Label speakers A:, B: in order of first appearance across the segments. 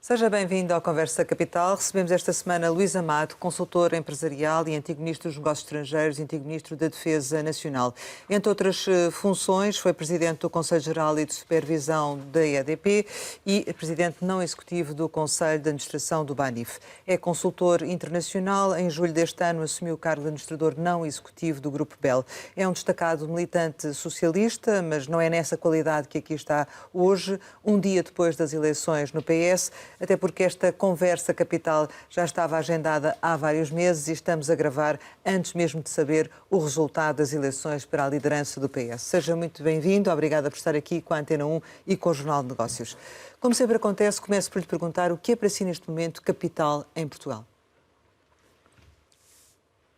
A: Seja bem-vindo ao Conversa Capital. Recebemos esta semana Luís Amado, consultor empresarial e antigo Ministro dos Negócios Estrangeiros e antigo Ministro da Defesa Nacional. Entre outras funções, foi Presidente do Conselho Geral e de Supervisão da EDP e Presidente não executivo do Conselho de Administração do BANIF. É consultor internacional. Em julho deste ano assumiu o cargo de administrador não executivo do Grupo BEL. É um destacado militante socialista, mas não é nessa qualidade que aqui está hoje, um dia depois das eleições no PS, até porque esta Conversa Capital já estava agendada há vários meses e estamos a gravar antes mesmo de saber o resultado das eleições para a liderança do PS. Seja muito bem-vindo, obrigada por estar aqui com a Antena 1 e com o Jornal de Negócios. Como sempre acontece, começo por lhe perguntar o que é para si neste momento capital em Portugal?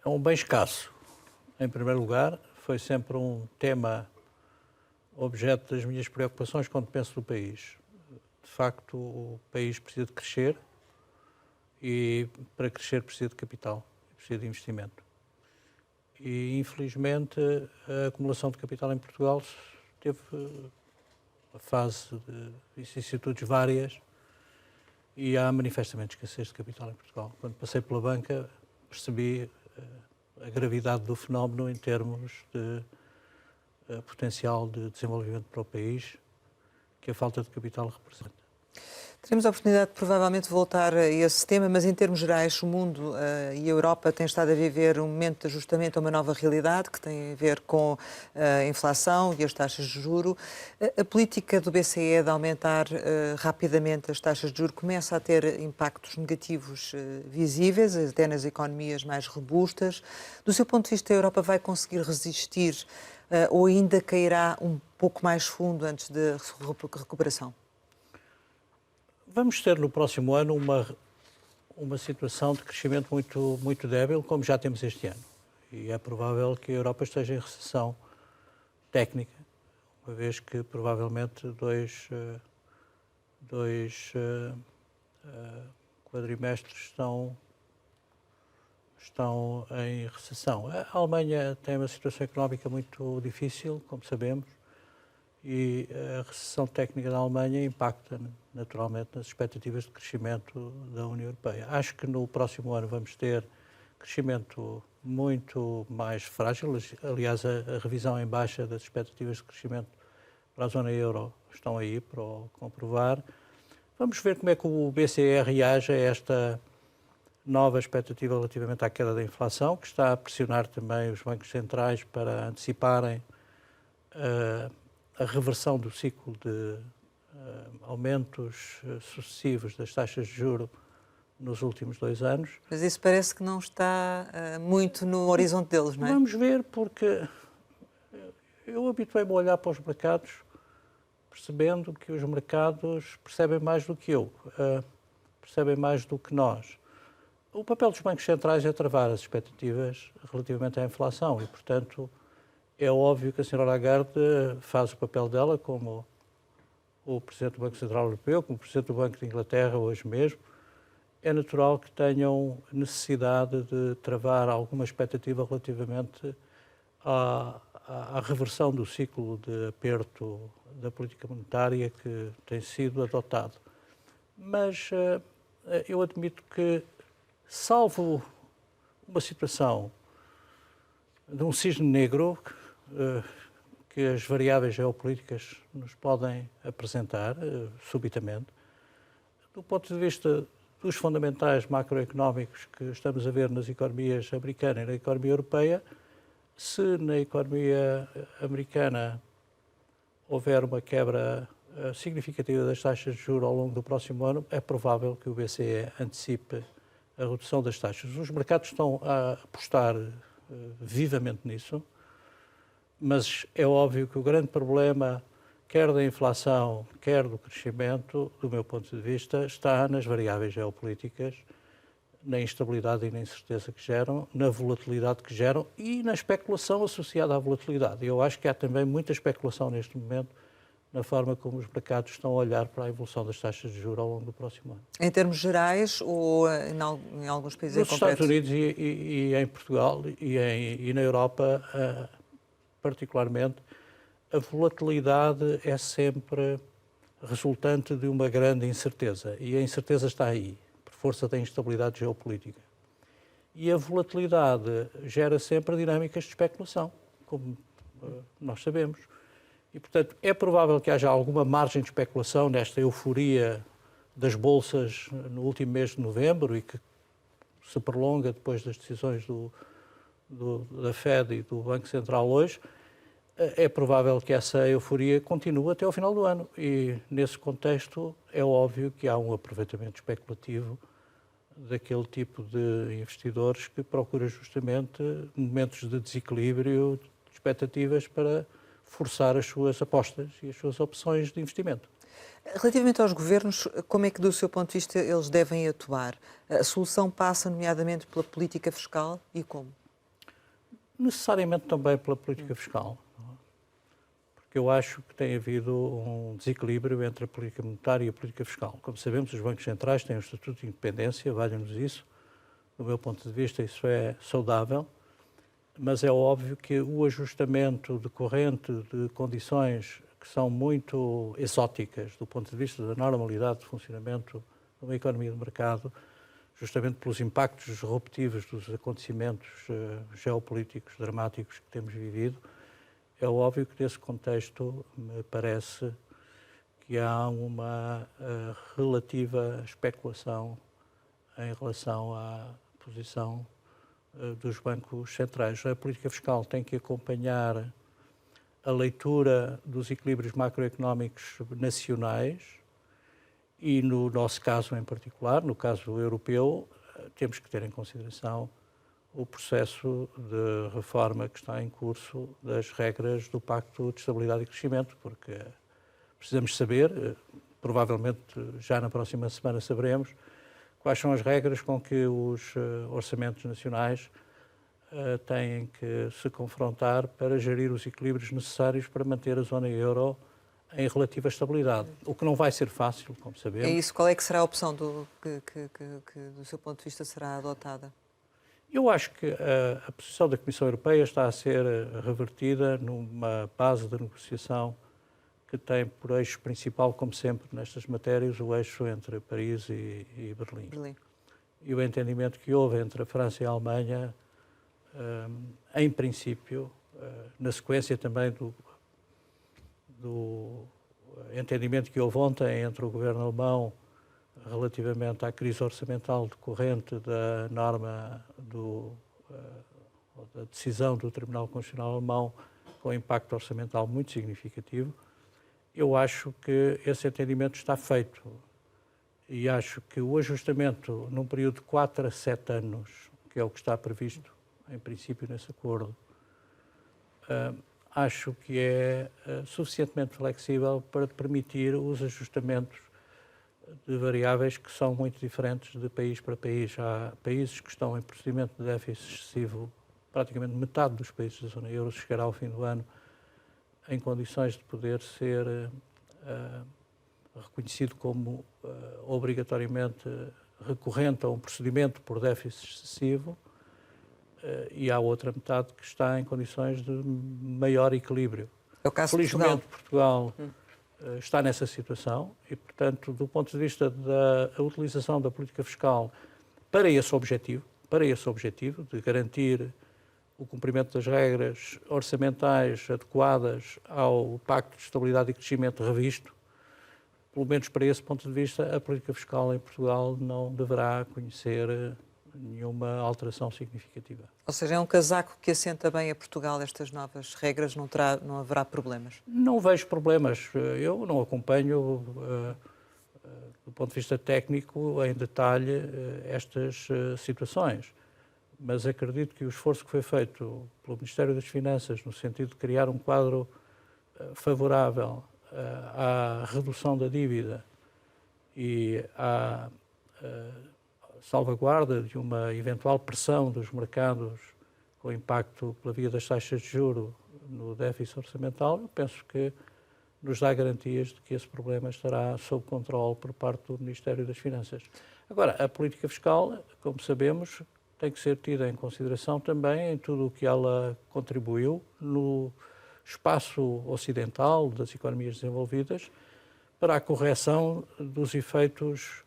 B: É um bem escasso. Em primeiro lugar, foi sempre um tema objeto das minhas preocupações quando penso no país. De facto, o país precisa de crescer e, para crescer, precisa de capital, precisa de investimento. E, infelizmente, a acumulação de capital em Portugal teve uma fase de vicissitudes várias e há manifestamente escassez de capital em Portugal. Quando passei pela banca, percebi a gravidade do fenómeno em termos de potencial de desenvolvimento para o país que a falta de capital representa.
A: Teremos a oportunidade de provavelmente voltar a esse tema, mas em termos gerais o mundo e a Europa têm estado a viver um momento de ajustamento a uma nova realidade que tem a ver com a inflação e as taxas de juro. A política do BCE de aumentar rapidamente as taxas de juro começa a ter impactos negativos visíveis, até nas economias mais robustas. Do seu ponto de vista, a Europa vai conseguir resistir ou ainda cairá um pouco mais fundo antes da recuperação?
B: Vamos ter no próximo ano uma situação de crescimento muito débil, como já temos este ano. E é provável que a Europa esteja em recessão técnica, uma vez que provavelmente dois quadrimestres estão em recessão. A Alemanha tem uma situação económica muito difícil, como sabemos, e a recessão técnica da Alemanha impacta naturalmente nas expectativas de crescimento da União Europeia. Acho que no próximo ano vamos ter crescimento muito mais frágil. Aliás, a revisão em baixa das expectativas de crescimento para a zona euro estão aí para o comprovar. Vamos ver como é que o BCE reage a esta nova expectativa relativamente à queda da inflação, que está a pressionar também os bancos centrais para anteciparem a reversão do ciclo de aumentos sucessivos das taxas de juros nos últimos 2 anos.
A: Mas isso parece que não está muito no horizonte deles, não é?
B: Vamos ver, porque eu habituei-me a olhar para os mercados percebendo que os mercados percebem mais do que eu, percebem mais do que nós. O papel dos bancos centrais é travar as expectativas relativamente à inflação e, portanto, é óbvio que a Sra. Lagarde faz o papel dela como o Presidente do Banco Central Europeu, como o Presidente do Banco de Inglaterra hoje mesmo. É natural que tenham necessidade de travar alguma expectativa relativamente à reversão do ciclo de aperto da política monetária que tem sido adotado. Mas eu admito que, salvo uma situação de um cisne negro que as variáveis geopolíticas nos podem apresentar subitamente, do ponto de vista dos fundamentais macroeconómicos que estamos a ver nas economias americana e na economia europeia, se na economia americana houver uma quebra significativa das taxas de juros ao longo do próximo ano, é provável que o BCE antecipe a redução das taxas. Os mercados estão a apostar vivamente nisso, mas é óbvio que o grande problema, quer da inflação, quer do crescimento, do meu ponto de vista, está nas variáveis geopolíticas, na instabilidade e na incerteza que geram, na volatilidade que geram e na especulação associada à volatilidade. Eu acho que há também muita especulação neste momento na forma como os mercados estão a olhar para a evolução das taxas de juros ao longo do próximo ano.
A: Em termos gerais ou em alguns países
B: Nos
A: em concreto?
B: Estados Unidos e em Portugal e na Europa, particularmente, a volatilidade é sempre resultante de uma grande incerteza. E a incerteza está aí, por força da instabilidade geopolítica. E a volatilidade gera sempre dinâmicas de especulação, como nós sabemos. E, portanto, é provável que haja alguma margem de especulação nesta euforia das bolsas no último mês de novembro e que se prolonga depois das decisões da Fed e do Banco Central hoje. É provável que essa euforia continue até ao final do ano. E, nesse contexto, é óbvio que há um aproveitamento especulativo daquele tipo de investidores que procura justamente momentos de desequilíbrio, de expectativas para forçar as suas apostas e as suas opções de investimento.
A: Relativamente aos governos, como é que, do seu ponto de vista, eles devem atuar? A solução passa, nomeadamente, pela política fiscal e como?
B: Necessariamente também pela política fiscal, porque eu acho que tem havido um desequilíbrio entre a política monetária e a política fiscal. Como sabemos, os bancos centrais têm um estatuto de independência, valha-nos isso. Do meu ponto de vista, isso é saudável, mas é óbvio que o ajustamento decorrente de condições que são muito exóticas do ponto de vista da normalidade de funcionamento de uma economia de mercado, justamente pelos impactos disruptivos dos acontecimentos geopolíticos dramáticos que temos vivido, é óbvio que nesse contexto me parece que há uma relativa especulação em relação à posição dos bancos centrais. A política fiscal tem que acompanhar a leitura dos equilíbrios macroeconómicos nacionais e, no nosso caso em particular, no caso europeu, temos que ter em consideração o processo de reforma que está em curso das regras do Pacto de Estabilidade e Crescimento, porque precisamos saber, provavelmente já na próxima semana saberemos, quais são as regras com que os orçamentos nacionais têm que se confrontar para gerir os equilíbrios necessários para manter a zona euro em relativa estabilidade, o que não vai ser fácil, como sabemos.
A: É isso. Qual é que será a opção que do seu ponto de vista, será adotada?
B: Eu acho que a posição da Comissão Europeia está a ser revertida numa base de negociação que tem por eixo principal, como sempre nestas matérias, o eixo entre Paris e Berlim. E o entendimento que houve entre a França e a Alemanha, em princípio, na sequência também do entendimento que houve ontem entre o governo alemão relativamente à crise orçamental decorrente da norma da decisão do Tribunal Constitucional Alemão com impacto orçamental muito significativo, eu acho que esse entendimento está feito e acho que o ajustamento num período de 4 a 7 anos, que é o que está previsto em princípio nesse acordo, acho que é suficientemente flexível para permitir os ajustamentos de variáveis que são muito diferentes de país para país. Há países que estão em procedimento de déficit excessivo, praticamente metade dos países da zona euro chegará ao fim do ano em condições de poder ser reconhecido como obrigatoriamente recorrente a um procedimento por déficit excessivo, e há outra metade que está em condições de maior equilíbrio.
A: É o caso
B: Felizmente,
A: de
B: Portugal está nessa situação e, portanto, do ponto de vista da utilização da política fiscal para esse objetivo de garantir o cumprimento das regras orçamentais adequadas ao Pacto de Estabilidade e Crescimento revisto, pelo menos para esse ponto de vista, a política fiscal em Portugal não deverá conhecer nenhuma alteração significativa.
A: Ou seja, é um casaco que assenta bem a Portugal estas novas regras, não haverá problemas?
B: Não vejo problemas. Eu não acompanho, do ponto de vista técnico, em detalhe, estas situações. Mas acredito que o esforço que foi feito pelo Ministério das Finanças, no sentido de criar um quadro favorável à redução da dívida e à salvaguarda de uma eventual pressão dos mercados com impacto pela via das taxas de juros no déficit orçamental, eu penso que nos dá garantias de que esse problema estará sob controle por parte do Ministério das Finanças. Agora, a política fiscal, como sabemos, tem que ser tida em consideração também em tudo o que ela contribuiu no espaço ocidental das economias desenvolvidas para a correção dos efeitos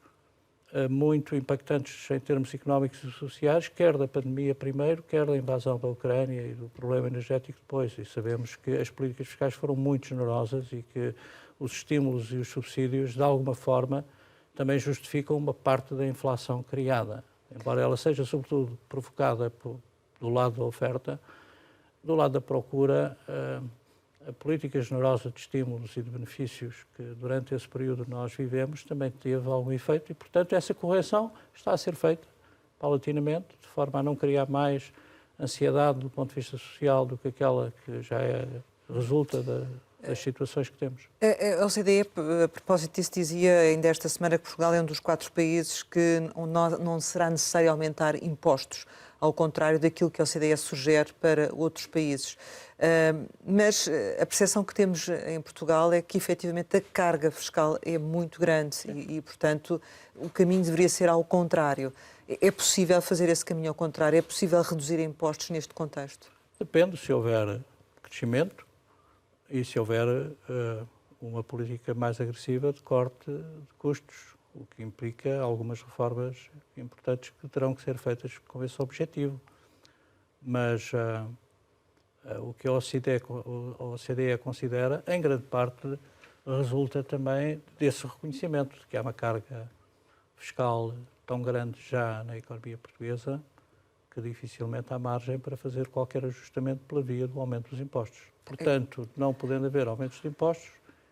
B: muito impactantes em termos económicos e sociais, quer da pandemia primeiro, quer da invasão da Ucrânia e do problema energético depois. E sabemos que as políticas fiscais foram muito generosas e que os estímulos e os subsídios, de alguma forma, também justificam uma parte da inflação criada. Embora ela seja, sobretudo, provocada do lado da oferta, do lado da procura, a política generosa de estímulos e de benefícios que durante esse período nós vivemos também teve algum efeito e, portanto, essa correção está a ser feita paulatinamente, de forma a não criar mais ansiedade do ponto de vista social do que aquela que já resulta das situações que temos.
A: A OCDE, a propósito disso, dizia ainda esta semana que Portugal é um dos 4 países que não será necessário aumentar impostos, ao contrário daquilo que a OCDE sugere para outros países. Mas a percepção que temos em Portugal é que, efetivamente, a carga fiscal é muito grande e, portanto, o caminho deveria ser ao contrário. É possível fazer esse caminho ao contrário? É possível reduzir impostos neste contexto?
B: Depende se houver crescimento e se houver uma política mais agressiva de corte de custos, o que implica algumas reformas importantes que terão que ser feitas com esse objetivo. Mas o que a OCDE considera, em grande parte, resulta também desse reconhecimento de que há uma carga fiscal tão grande já na economia portuguesa que dificilmente há margem para fazer qualquer ajustamento pela via do aumento dos impostos. Portanto, não podendo haver aumentos de impostos,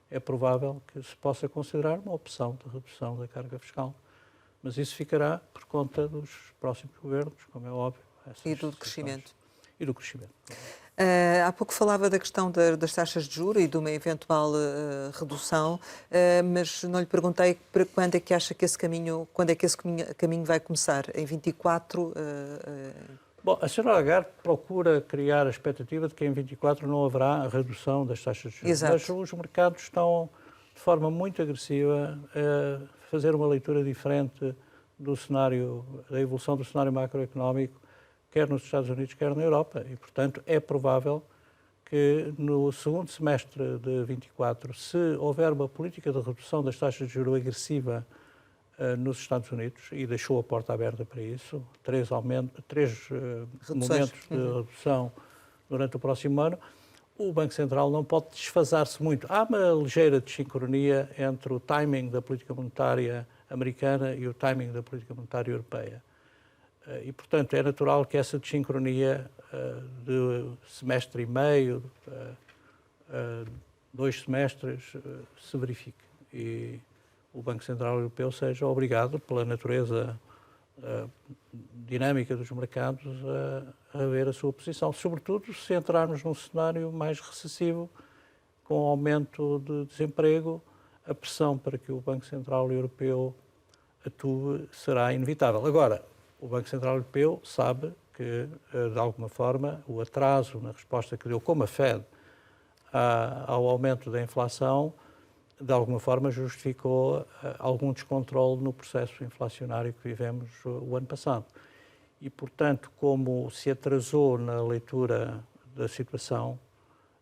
B: é provável que se possa considerar uma opção de redução da carga fiscal. Mas isso ficará por conta dos próximos governos, como é óbvio.
A: E do crescimento.
B: E do crescimento.
A: Há pouco falava da questão das taxas de juros e de uma eventual redução, mas não lhe perguntei para quando é que acha que quando é que esse caminho vai começar? Em 24?
B: Bom, a Sra. Lagarde procura criar a expectativa de que em 24 não haverá a redução das taxas de juros.
A: Exato.
B: Mas os mercados estão, de forma muito agressiva, a fazer uma leitura diferente do cenário, da evolução do cenário macroeconómico, quer nos Estados Unidos, quer na Europa. E, portanto, é provável que no segundo semestre de 24, se houver uma política de redução das taxas de juros agressiva nos Estados Unidos, e deixou a porta aberta para isso, três momentos de redução durante o próximo ano, o Banco Central não pode desfasar-se muito. Há uma ligeira desincronia entre o timing da política monetária americana e o timing da política monetária europeia. E, portanto, é natural que essa desincronia de semestre e meio, 2 semestres, se verifique. E o Banco Central Europeu seja obrigado, pela natureza dinâmica dos mercados, a rever a sua posição. Sobretudo se entrarmos num cenário mais recessivo, com aumento de desemprego, a pressão para que o Banco Central Europeu atue será inevitável. Agora, o Banco Central Europeu sabe que, de alguma forma, o atraso na resposta que deu, como a Fed, ao aumento da inflação, de alguma forma justificou algum descontrole no processo inflacionário que vivemos o ano passado. E, portanto, como se atrasou na leitura da situação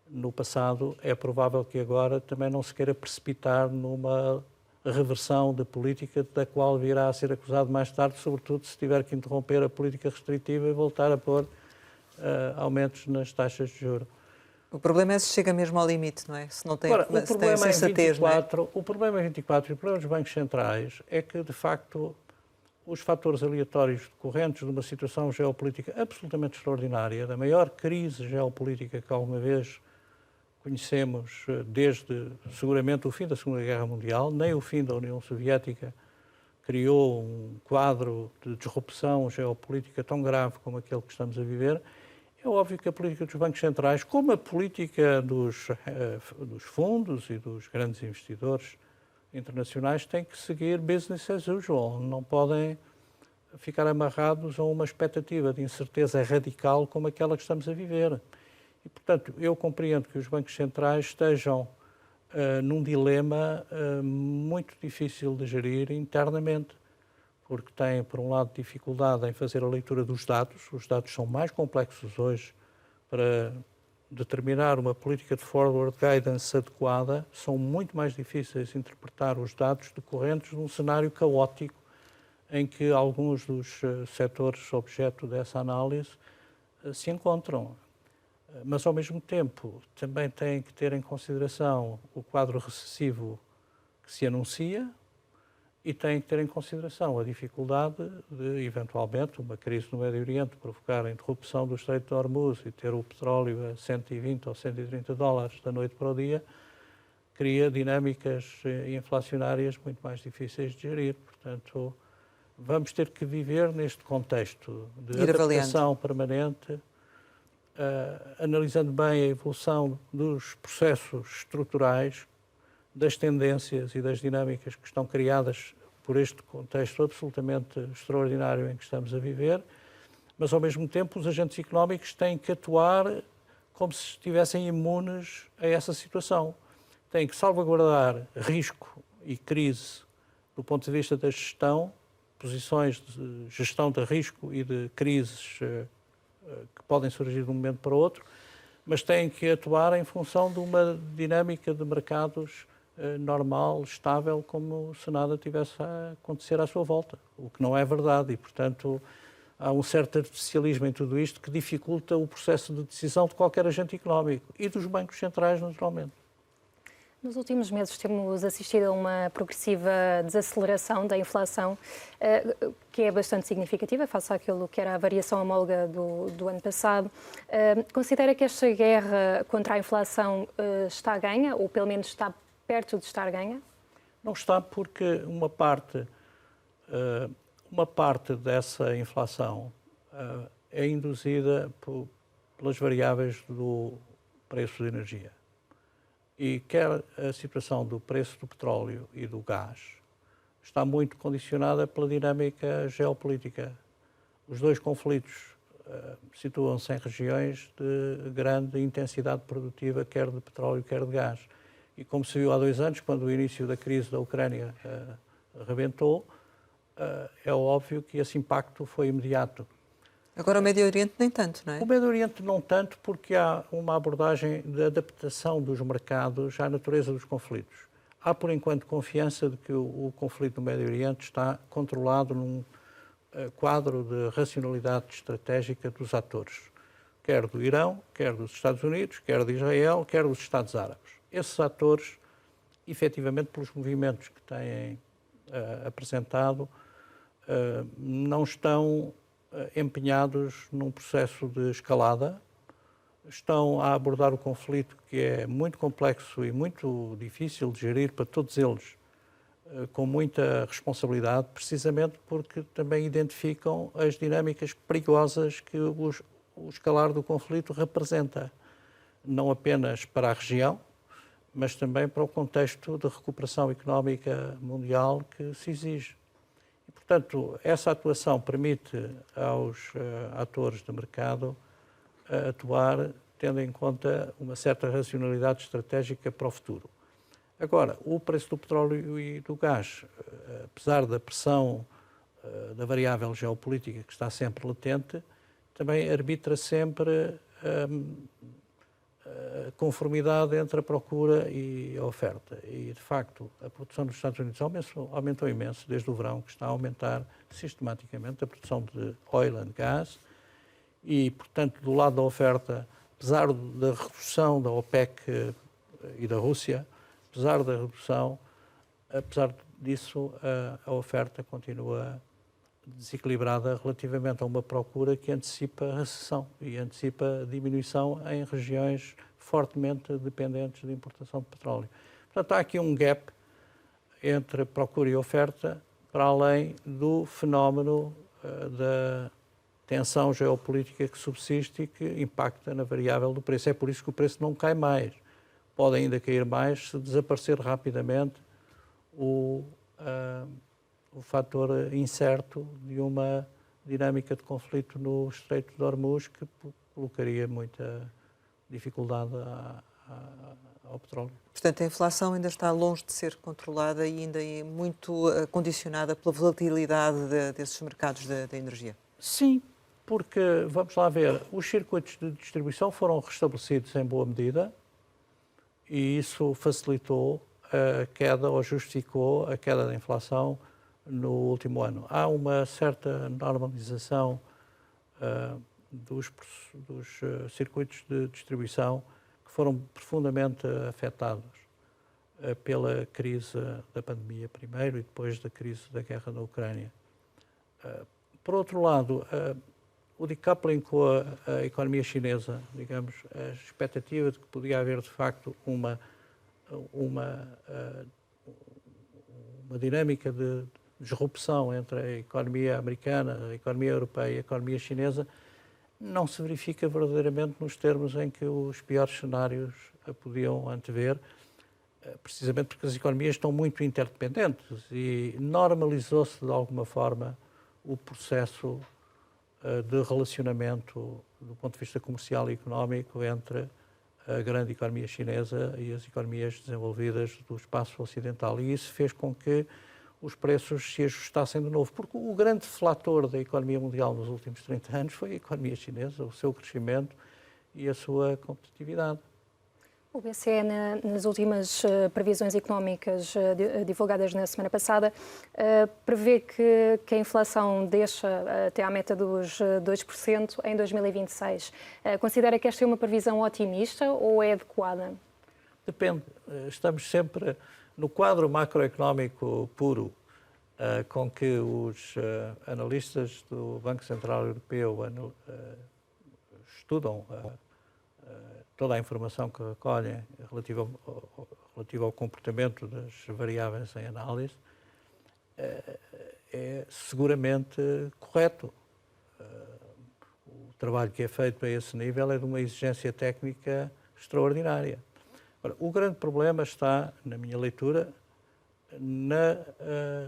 B: no passado, é provável que agora também não se queira precipitar numa reversão da política da qual virá a ser acusado mais tarde, sobretudo se tiver que interromper a política restritiva e voltar a pôr aumentos nas taxas de juros.
A: O problema é se chega mesmo ao limite, não é? Se não tem
B: sensatez,
A: não é?
B: O problema em 24 e o problema dos bancos centrais é que, de facto, os fatores aleatórios decorrentes de uma situação geopolítica absolutamente extraordinária, da maior crise geopolítica que alguma vez conhecemos desde, seguramente, o fim da Segunda Guerra Mundial, nem o fim da União Soviética criou um quadro de disrupção geopolítica tão grave como aquele que estamos a viver. É óbvio que a política dos bancos centrais, como a política dos fundos e dos grandes investidores internacionais, tem que seguir business as usual. Não podem ficar amarrados a uma expectativa de incerteza radical como aquela que estamos a viver. E, portanto, eu compreendo que os bancos centrais estejam num dilema muito difícil de gerir internamente, porque têm, por um lado, dificuldade em fazer a leitura dos dados. Os dados são mais complexos hoje para determinar uma política de forward guidance adequada, são muito mais difíceis de interpretar os dados decorrentes de um cenário caótico em que alguns dos setores objeto dessa análise se encontram. Mas, ao mesmo tempo, também tem que ter em consideração o quadro recessivo que se anuncia e tem que ter em consideração a dificuldade de, eventualmente, uma crise no Médio Oriente provocar a interrupção do Estreito de Hormuz e ter o petróleo a 120 ou 130 dólares da noite para o dia, cria dinâmicas inflacionárias muito mais difíceis de gerir. Portanto, vamos ter que viver neste contexto de adaptação permanente, analisando bem a evolução dos processos estruturais, das tendências e das dinâmicas que estão criadas por este contexto absolutamente extraordinário em que estamos a viver, mas, ao mesmo tempo, os agentes económicos têm que atuar como se estivessem imunes a essa situação. Têm que salvaguardar risco e crise do ponto de vista da gestão, posições de gestão de risco e de crises que podem surgir de um momento para o outro, mas têm que atuar em função de uma dinâmica de mercados normal, estável, como se nada tivesse a acontecer à sua volta, o que não é verdade e, portanto, há um certo artificialismo em tudo isto que dificulta o processo de decisão de qualquer agente económico e dos bancos centrais, naturalmente.
C: Nos últimos meses temos assistido a uma progressiva desaceleração da inflação, que é bastante significativa face àquilo que era a variação homóloga do ano passado. Considera que esta guerra contra a inflação está a ganha, ou pelo menos está perto de estar ganha?
B: Não está, porque uma parte dessa inflação é induzida pelas variáveis do preço de energia. E quer a situação do preço do petróleo e do gás está muito condicionada pela dinâmica geopolítica. Os dois conflitos situam-se em regiões de grande intensidade produtiva, quer de petróleo, quer de gás. E como se viu há 2 anos, quando o início da crise da Ucrânia rebentou, é óbvio que esse impacto foi imediato.
A: Agora o Médio Oriente nem tanto, não é?
B: O Médio Oriente não tanto, porque há uma abordagem de adaptação dos mercados à natureza dos conflitos. Há, por enquanto, confiança de que o conflito no Médio Oriente está controlado num quadro de racionalidade estratégica dos atores, quer do Irão, quer dos Estados Unidos, quer de Israel, quer dos Estados Árabes. Esses atores, efetivamente, pelos movimentos que têm apresentado, não estão empenhados num processo de escalada, estão a abordar o conflito, que é muito complexo e muito difícil de gerir para todos eles, com muita responsabilidade, precisamente porque também identificam as dinâmicas perigosas que o escalar do conflito representa, não apenas para a região, mas também para o contexto de recuperação económica mundial que se exige. E, portanto, essa atuação permite aos atores de mercado atuar tendo em conta uma certa racionalidade estratégica para o futuro. Agora, o preço do petróleo e do gás, apesar da pressão da variável geopolítica que está sempre latente, também arbitra sempre a conformidade entre a procura e a oferta. E, de facto, a produção dos Estados Unidos aumentou imenso desde o verão, que está a aumentar sistematicamente a produção de oil and gas e, portanto, do lado da oferta, apesar da redução da OPEC e da Rússia, apesar da redução, apesar disso, a oferta continua desequilibrada relativamente a uma procura que antecipa a recessão e antecipa a diminuição em regiões fortemente dependentes de importação de petróleo. Portanto, há aqui um gap entre procura e oferta, para além do fenómeno da tensão geopolítica que subsiste e que impacta na variável do preço. É por isso que o preço não cai mais. Pode ainda cair mais se desaparecer rapidamente o fator incerto de uma dinâmica de conflito no Estreito de Hormuz que colocaria muita dificuldade ao petróleo.
A: Portanto, a inflação ainda está longe de ser controlada e ainda é muito condicionada pela volatilidade desses mercados da energia.
B: Sim, Porque, vamos lá ver, os circuitos de distribuição foram restabelecidos em boa medida e isso facilitou a queda ou justificou a queda da inflação no último ano. Há uma certa normalização dos circuitos de distribuição que foram profundamente afetados pela crise da pandemia primeiro e depois da crise da guerra na Ucrânia. Por outro lado, o decoupling com a economia chinesa, digamos, a expectativa de que podia haver de facto uma dinâmica de disrupção entre a economia americana, a economia europeia e a economia chinesa, não se verifica verdadeiramente nos termos em que os piores cenários a podiam antever, precisamente porque as economias estão muito interdependentes e normalizou-se de alguma forma o processo de relacionamento do ponto de vista comercial e económico entre a grande economia chinesa e as economias desenvolvidas do espaço ocidental. E isso fez com que os preços se ajustassem de novo, porque o grande fator da economia mundial nos últimos 30 anos foi a economia chinesa, o seu crescimento e a sua competitividade.
C: O BCE, nas últimas previsões económicas divulgadas na semana passada, prevê que a inflação deixa até à meta dos 2% em 2026. Considera que esta é uma previsão otimista ou é adequada?
B: Depende. Estamos sempre no quadro macroeconómico puro com que os analistas do Banco Central Europeu estudam toda a informação que recolhem relativa ao comportamento das variáveis em análise, é seguramente correto. O trabalho que é feito a esse nível é de uma exigência técnica extraordinária. Ora, o grande problema está, na minha leitura, na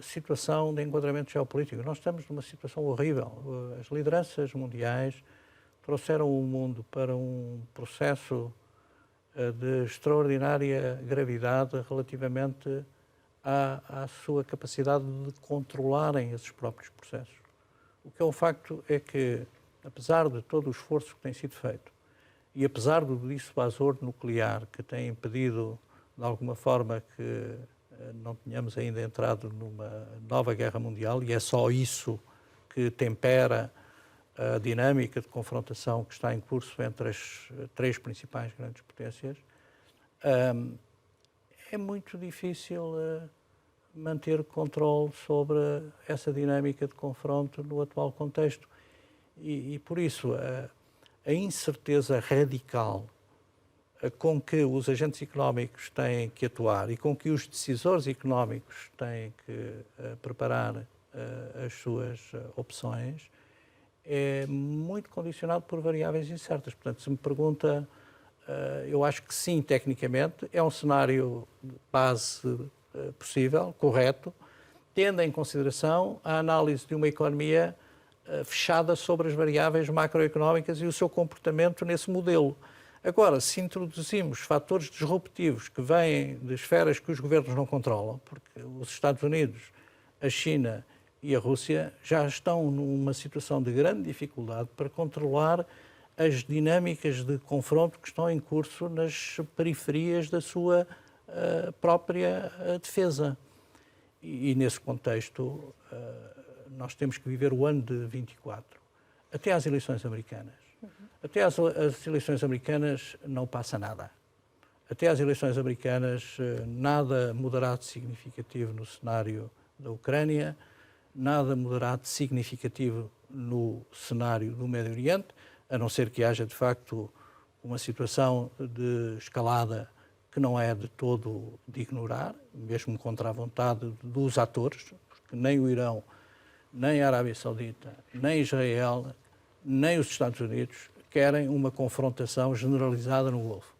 B: situação de enquadramento geopolítico. Nós estamos numa situação horrível. As lideranças mundiais trouxeram o mundo para um processo de extraordinária gravidade relativamente à sua capacidade de controlarem esses próprios processos. O que é um facto é que, apesar de todo o esforço que tem sido feito e apesar do dissuasor nuclear que tem impedido, de alguma forma, que não tenhamos ainda entrado numa nova guerra mundial, e é só isso que tempera a dinâmica de confrontação que está em curso entre as três principais grandes potências, é muito difícil manter controle sobre essa dinâmica de confronto no atual contexto. E por isso, a incerteza radical com que os agentes económicos têm que atuar e com que os decisores económicos têm que preparar as suas opções é muito condicionado por variáveis incertas. Portanto, se me pergunta, eu acho que sim, tecnicamente, é um cenário de base possível, correto, tendo em consideração a análise de uma economia fechada sobre as variáveis macroeconómicas e o seu comportamento nesse modelo. Agora, se introduzimos fatores disruptivos que vêm de esferas que os governos não controlam, porque os Estados Unidos, a China e a Rússia já estão numa situação de grande dificuldade para controlar as dinâmicas de confronto que estão em curso nas periferias da sua própria defesa. E nesse contexto, nós temos que viver o ano de 24, até às eleições americanas. Até às eleições americanas não passa nada. Até às eleições americanas nada mudará de significativo no cenário da Ucrânia, nada mudará de significativo no cenário do Médio Oriente, a não ser que haja, de facto, uma situação de escalada que não é de todo de ignorar, mesmo contra a vontade dos atores, porque nem o Irão, nem a Arábia Saudita, nem Israel, nem os Estados Unidos querem uma confrontação generalizada no Golfo.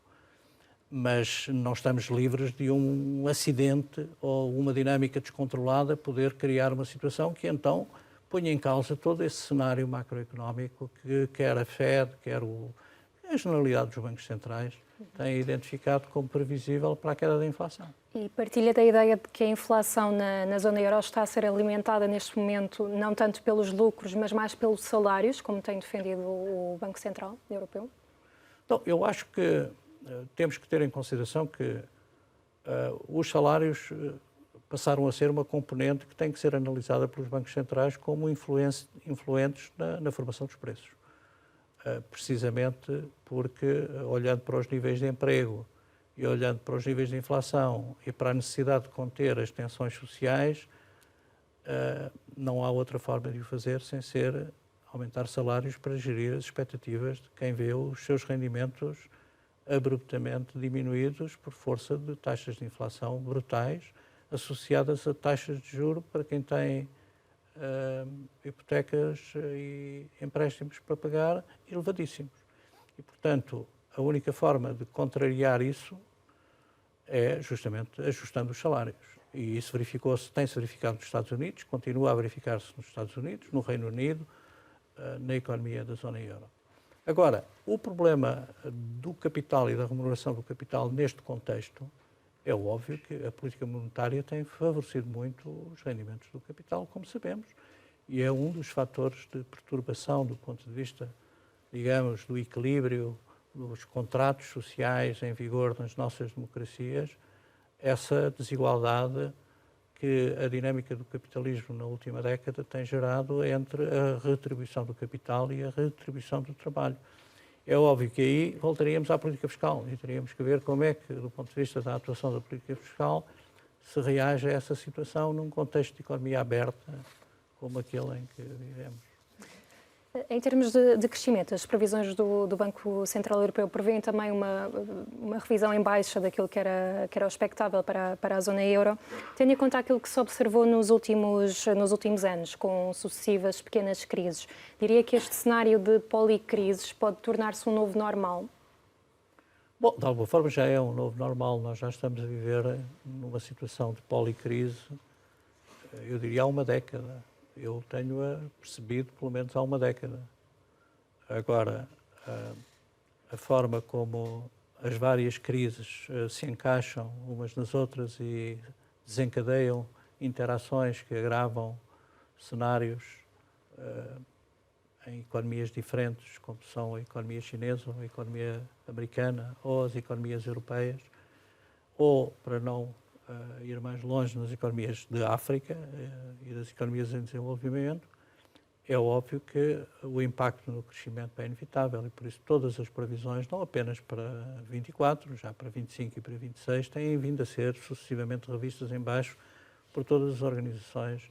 B: Mas não estamos livres de um acidente ou uma dinâmica descontrolada poder criar uma situação que então ponha em causa todo esse cenário macroeconómico que quer a Fed, quer a generalidade dos bancos centrais tem identificado como previsível para a queda da inflação.
C: E partilha da ideia de que a inflação na zona euro está a ser alimentada neste momento não tanto pelos lucros, mas mais pelos salários, como tem defendido o Banco Central Europeu?
B: Então, eu acho que temos que ter em consideração que os salários passaram a ser uma componente que tem que ser analisada pelos bancos centrais como influentes na formação dos preços. Precisamente porque, olhando para os níveis de emprego e olhando para os níveis de inflação e para a necessidade de conter as tensões sociais, não há outra forma de o fazer sem ser aumentar salários para gerir as expectativas de quem vê os seus rendimentos abruptamente diminuídos por força de taxas de inflação brutais associadas a taxas de juro para quem tem hipotecas e empréstimos para pagar elevadíssimos. E, portanto, a única forma de contrariar isso é justamente ajustando os salários. E isso tem-se verificado nos Estados Unidos, continua a verificar-se nos Estados Unidos, no Reino Unido, na economia da zona euro. Agora, o problema do capital e da remuneração do capital neste contexto é óbvio que a política monetária tem favorecido muito os rendimentos do capital, como sabemos, e é um dos fatores de perturbação do ponto de vista, digamos, do equilíbrio dos contratos sociais em vigor nas nossas democracias, essa desigualdade que a dinâmica do capitalismo na última década tem gerado entre a retribuição do capital e a retribuição do trabalho. É óbvio que aí voltaríamos à política fiscal e teríamos que ver como é que, do ponto de vista da atuação da política fiscal, se reage a essa situação num contexto de economia aberta como aquele em que vivemos.
C: Em termos de crescimento, as previsões do Banco Central Europeu prevêem também uma revisão em baixa daquilo que era o expectável para a zona euro, tendo em conta aquilo que se observou nos últimos anos, com sucessivas pequenas crises. Diria que este cenário de policrises pode tornar-se um novo normal?
B: Bom, de alguma forma já é um novo normal. Nós já estamos a viver numa situação de policrise, eu diria, há uma década. Eu tenho-a percebido pelo menos há uma década. Agora, a forma como as várias crises se encaixam umas nas outras e desencadeiam interações que agravam cenários em economias diferentes, como são a economia chinesa, a economia americana ou as economias europeias, ou, para não ir mais longe, nas economias de África e das economias em desenvolvimento, é óbvio que o impacto no crescimento é inevitável e por isso todas as previsões, não apenas para 24, já para 25 e para 26, têm vindo a ser sucessivamente revistas em baixo por todas as organizações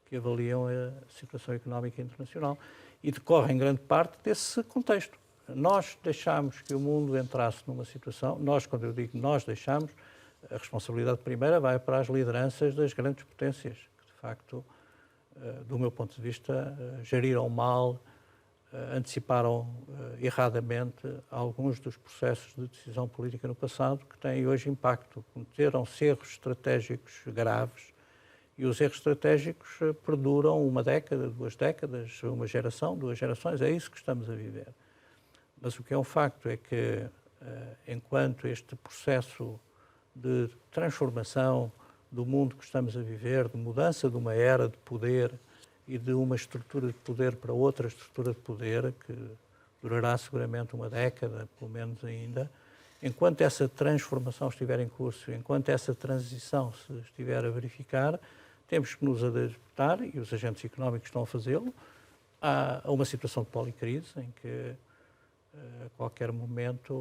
B: que avaliam a situação económica internacional e decorre em grande parte desse contexto. Nós deixámos que o mundo entrasse numa situação, nós, quando eu digo nós deixámos, a responsabilidade primeira vai para as lideranças das grandes potências, que de facto, do meu ponto de vista, geriram mal, anteciparam erradamente alguns dos processos de decisão política no passado que têm hoje impacto. Cometeram-se erros estratégicos graves e os erros estratégicos perduram uma década, 2 décadas, uma geração, 2 gerações, é isso que estamos a viver. Mas o que é um facto é que, enquanto este processo de transformação do mundo que estamos a viver, de mudança de uma era de poder e de uma estrutura de poder para outra estrutura de poder, que durará seguramente uma década, pelo menos ainda, enquanto essa transformação estiver em curso, enquanto essa transição se estiver a verificar, temos que nos adaptar, e os agentes económicos estão a fazê-lo, a uma situação de policrise, em que a qualquer momento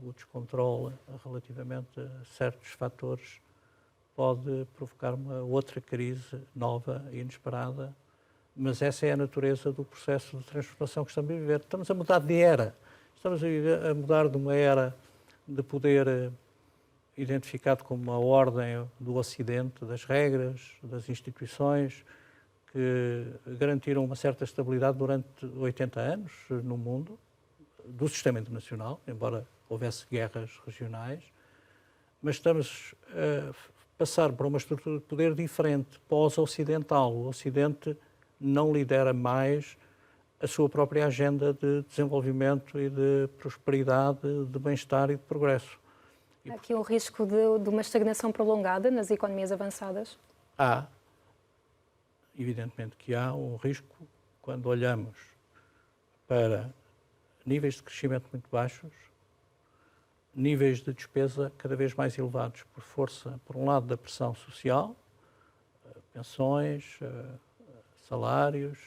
B: o descontrole relativamente a certos fatores pode provocar uma outra crise nova e inesperada, mas essa é a natureza do processo de transformação que estamos a viver. Estamos a mudar de era, estamos a mudar de uma era de poder identificado como uma ordem do Ocidente, das regras, das instituições, que garantiram uma certa estabilidade durante 80 anos no mundo, do sistema internacional, embora houvesse guerras regionais, mas estamos a passar para uma estrutura de poder diferente, pós-ocidental. O Ocidente não lidera mais a sua própria agenda de desenvolvimento e de prosperidade, de bem-estar e de progresso.
C: Há aqui um risco de uma estagnação prolongada nas economias avançadas?
B: Há, evidentemente que há um risco quando olhamos para níveis de crescimento muito baixos, níveis de despesa cada vez mais elevados por força, por um lado, da pressão social, pensões, salários,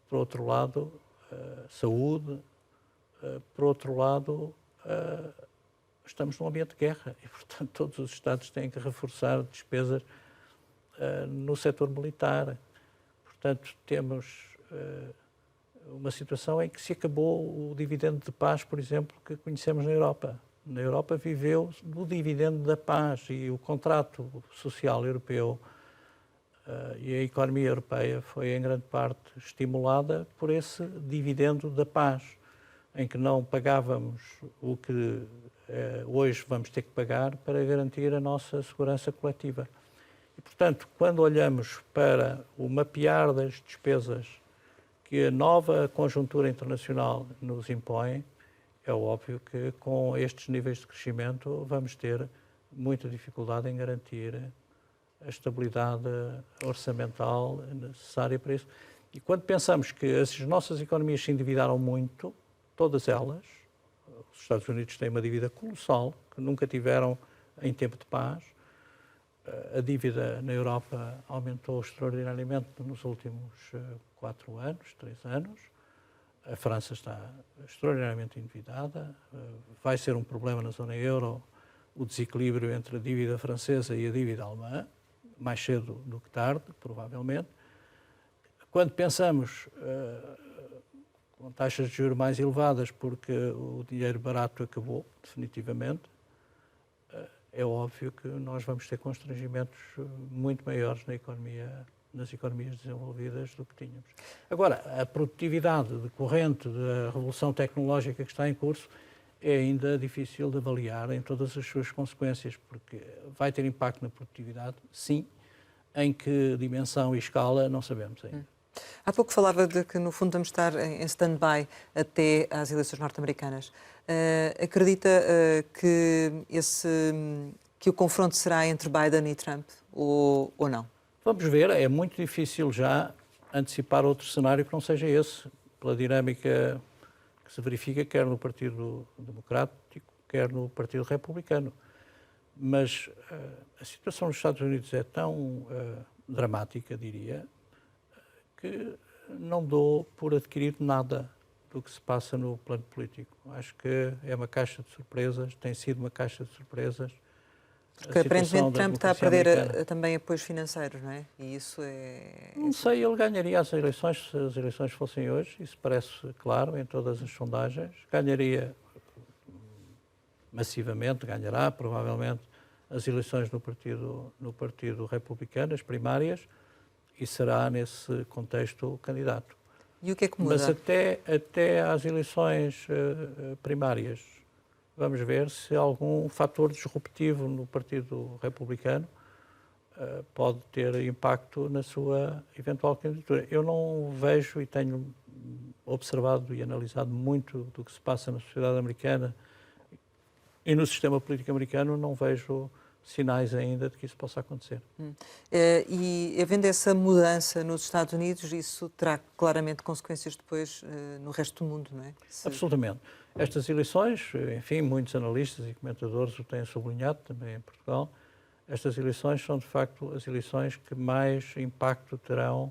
B: por outro lado, saúde, por outro lado, estamos num ambiente de guerra e, portanto, todos os Estados têm que reforçar despesas no setor militar. Portanto, temos uma situação em que se acabou o dividendo de paz, por exemplo, que conhecemos na Europa. Na Europa viveu o dividendo da paz e o contrato social europeu e a economia europeia foi em grande parte estimulada por esse dividendo da paz, em que não pagávamos o que hoje vamos ter que pagar para garantir a nossa segurança coletiva. E, portanto, quando olhamos para o mapear das despesas que a nova conjuntura internacional nos impõe, é óbvio que com estes níveis de crescimento vamos ter muita dificuldade em garantir a estabilidade orçamental necessária para isso. E quando pensamos que as nossas economias se endividaram muito, todas elas, os Estados Unidos têm uma dívida colossal, que nunca tiveram em tempo de paz, a dívida na Europa aumentou extraordinariamente nos últimos 4 anos, 3 anos. A França está extraordinariamente endividada. Vai ser um problema na zona euro o desequilíbrio entre a dívida francesa e a dívida alemã, mais cedo do que tarde, provavelmente. Quando pensamos com taxas de juros mais elevadas porque o dinheiro barato acabou, definitivamente, é óbvio que nós vamos ter constrangimentos muito maiores nas economias desenvolvidas do que tínhamos. Agora, a produtividade decorrente da revolução tecnológica que está em curso é ainda difícil de avaliar em todas as suas consequências, porque vai ter impacto na produtividade, sim, em que dimensão e escala não sabemos ainda.
A: Há pouco falava de que, no fundo, vamos estar em stand-by até às eleições norte-americanas. Acredita que o confronto será entre Biden e Trump ou não?
B: Vamos ver, é muito difícil já antecipar outro cenário que não seja esse, pela dinâmica que se verifica quer no Partido Democrático, quer no Partido Republicano. Mas a situação nos Estados Unidos é tão dramática, diria, que não dou por adquirido nada do que se passa no plano político. Acho que é uma caixa de surpresas, tem sido uma caixa de surpresas.
A: Porque aparentemente Trump está a perder também apoios financeiros, não é? E isso é...
B: Não sei, ele ganharia as eleições se as eleições fossem hoje, isso parece claro em todas as sondagens. Ganharia massivamente, ganhará provavelmente as eleições no Partido Republicano, as primárias, e será nesse contexto o candidato.
A: E o que é que muda?
B: Mas até às eleições primárias, vamos ver se algum fator disruptivo no Partido Republicano pode ter impacto na sua eventual candidatura. Eu não vejo, e tenho observado e analisado muito do que se passa na sociedade americana e no sistema político americano, não vejo sinais ainda de que isso possa acontecer.
A: E havendo essa mudança nos Estados Unidos, isso terá claramente consequências depois no resto do mundo, não é?
B: Absolutamente. Estas eleições, enfim, muitos analistas e comentadores o têm sublinhado também em Portugal, estas eleições são de facto as eleições que mais impacto terão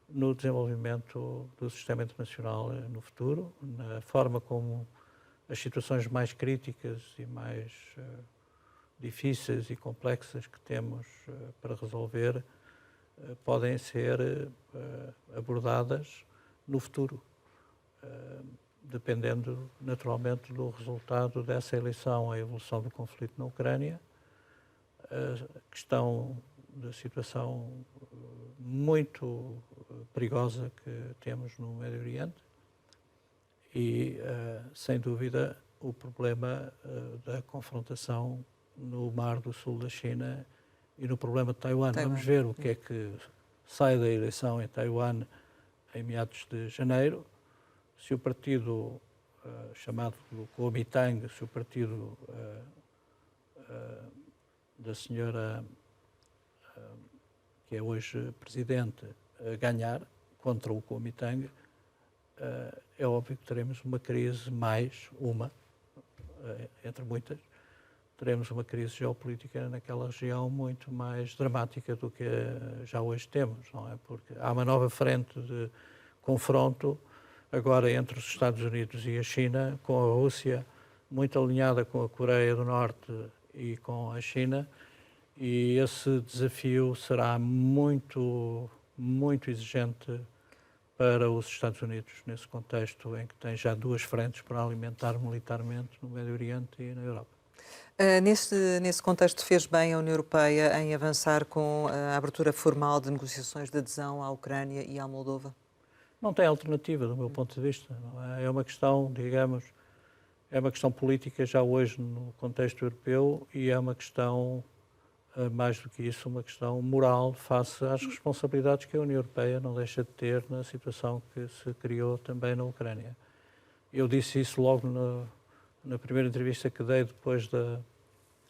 B: no desenvolvimento do sistema internacional no futuro, na forma como as situações mais críticas e mais difíceis e complexas que temos para resolver podem ser abordadas no futuro, dependendo naturalmente do resultado dessa eleição, a evolução do conflito na Ucrânia, a questão da situação muito perigosa que temos no Médio Oriente e, sem dúvida, o problema da confrontação no Mar do Sul da China e no problema de Taiwan. Vamos ver o que é que sai da eleição em Taiwan em meados de janeiro, se o partido chamado Kuomintang, se o partido da senhora que é hoje presidente ganhar contra o Kuomintang, é óbvio que teremos uma crise entre muitas, teremos uma crise geopolítica naquela região muito mais dramática do que já hoje temos, não é? Porque há uma nova frente de confronto agora entre os Estados Unidos e a China, com a Rússia muito alinhada com a Coreia do Norte e com a China, e esse desafio será muito, muito exigente para os Estados Unidos, nesse contexto em que tem já duas frentes para alimentar militarmente no Médio Oriente e na Europa.
A: Nesse contexto, fez bem a União Europeia em avançar com a abertura formal de negociações de adesão à Ucrânia e à Moldova?
B: Não tem alternativa, do meu ponto de vista. Não é? É uma questão, digamos, é uma questão política já hoje no contexto europeu e é uma questão, mais do que isso, uma questão moral face às responsabilidades que a União Europeia não deixa de ter na situação que se criou também na Ucrânia. Eu disse isso logo na primeira entrevista que dei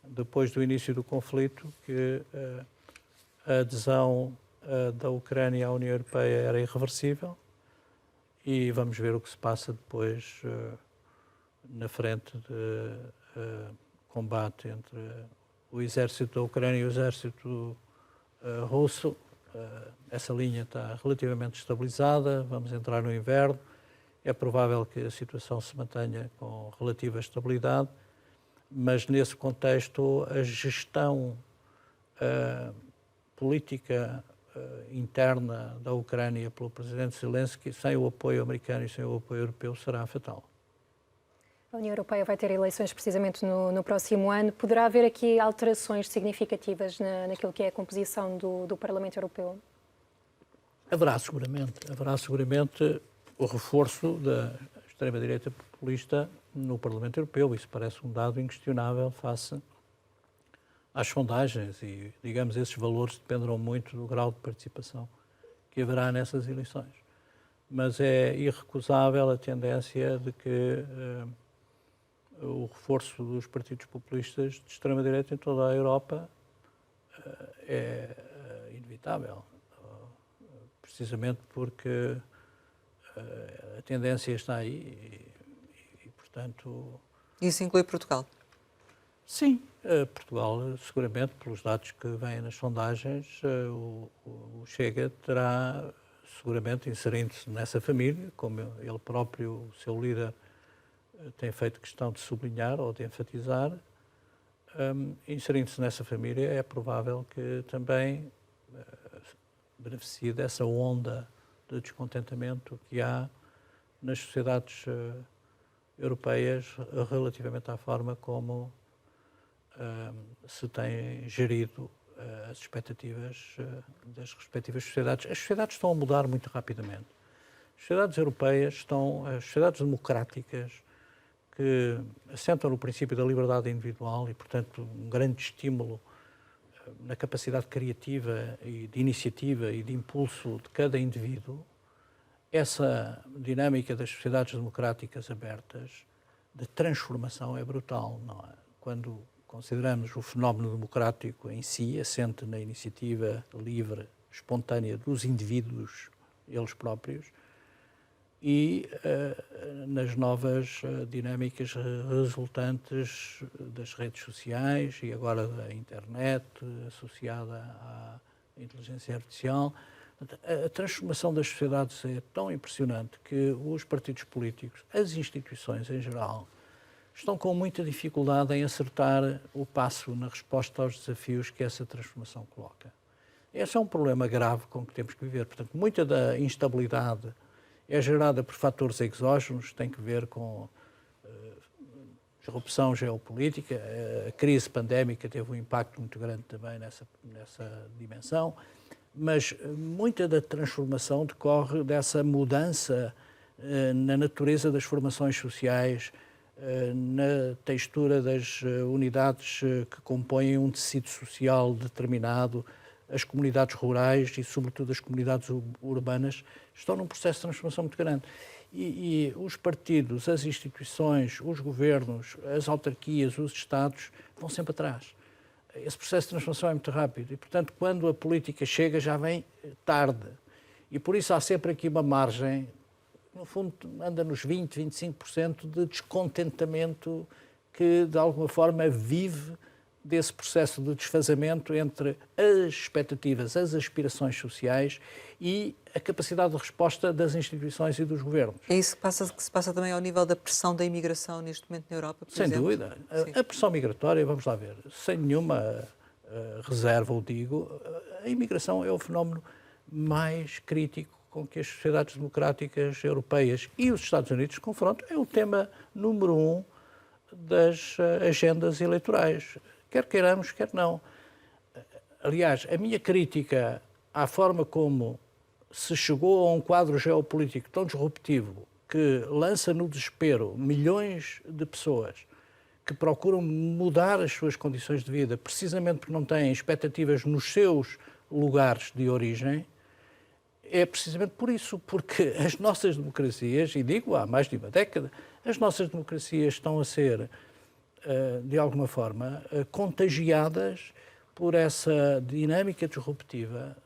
B: depois do início do conflito, que a adesão da Ucrânia à União Europeia era irreversível, e vamos ver o que se passa depois na frente de combate entre o exército da Ucrânia e o exército russo. Essa linha está relativamente estabilizada, vamos entrar no inverno, é provável que a situação se mantenha com relativa estabilidade, mas nesse contexto a gestão política interna da Ucrânia pelo presidente Zelensky, sem o apoio americano e sem o apoio europeu, será fatal.
C: A União Europeia vai ter eleições precisamente no próximo ano. Poderá haver aqui alterações significativas naquilo que é a composição do Parlamento Europeu?
B: Haverá seguramente o reforço da extrema-direita populista no Parlamento Europeu. Isso parece um dado inquestionável face às sondagens e, digamos, esses valores dependerão muito do grau de participação que haverá nessas eleições. Mas é irrecusável a tendência de que o reforço dos partidos populistas de extrema-direita em toda a Europa é inevitável, precisamente porque a tendência está aí e, portanto...
A: Isso inclui Portugal?
B: Sim, Portugal, seguramente, pelos dados que vêm nas sondagens, o Chega terá, seguramente, inserindo-se nessa família, como ele próprio, o seu líder, tem feito questão de sublinhar ou de enfatizar, inserindo-se nessa família, é provável que também beneficie dessa onda de descontentamento que há nas sociedades europeias relativamente à forma como se têm gerido as expectativas das respectivas sociedades. As sociedades estão a mudar muito rapidamente. As sociedades europeias as sociedades democráticas, que assentam no princípio da liberdade individual e, portanto, um grande estímulo na capacidade criativa e de iniciativa e de impulso de cada indivíduo, essa dinâmica das sociedades democráticas abertas de transformação é brutal, não é? Quando consideramos o fenómeno democrático em si, assente na iniciativa livre, espontânea dos indivíduos, eles próprios, e nas novas dinâmicas resultantes das redes sociais e agora da internet, associada à inteligência artificial. A transformação das sociedades é tão impressionante que os partidos políticos, as instituições em geral, estão com muita dificuldade em acertar o passo na resposta aos desafios que essa transformação coloca. Esse é um problema grave com que temos que viver. Portanto, muita da instabilidade é gerada por fatores exógenos, tem que ver com disrupção geopolítica. A crise pandémica teve um impacto muito grande também nessa dimensão, mas muita da transformação decorre dessa mudança na natureza das formações sociais, na textura das unidades que compõem um tecido social determinado, as comunidades rurais e, sobretudo, as comunidades urbanas estão num processo de transformação muito grande. E os partidos, as instituições, os governos, as autarquias, os Estados vão sempre atrás. Esse processo de transformação é muito rápido e, portanto, quando a política chega, já vem tarde. E por isso há sempre aqui uma margem, no fundo, anda nos 20%, 25% de descontentamento que, de alguma forma, vive desse processo de desfazamento entre as expectativas, as aspirações sociais e a capacidade de resposta das instituições e dos governos.
A: É isso que se passa também ao nível da pressão da imigração neste momento na Europa, por exemplo?
B: Sem dúvida. A pressão migratória, vamos lá ver, sem nenhuma reserva, o digo, a imigração é o fenómeno mais crítico com que as sociedades democráticas europeias e os Estados Unidos se confrontam. É o tema número 1 das agendas eleitorais. Quer queiramos, quer não. Aliás, a minha crítica à forma como se chegou a um quadro geopolítico tão disruptivo que lança no desespero milhões de pessoas que procuram mudar as suas condições de vida precisamente porque não têm expectativas nos seus lugares de origem, é precisamente por isso, porque as nossas democracias, e digo há mais de uma década, as nossas democracias estão a ser, de alguma forma, contagiadas por essa dinâmica disruptiva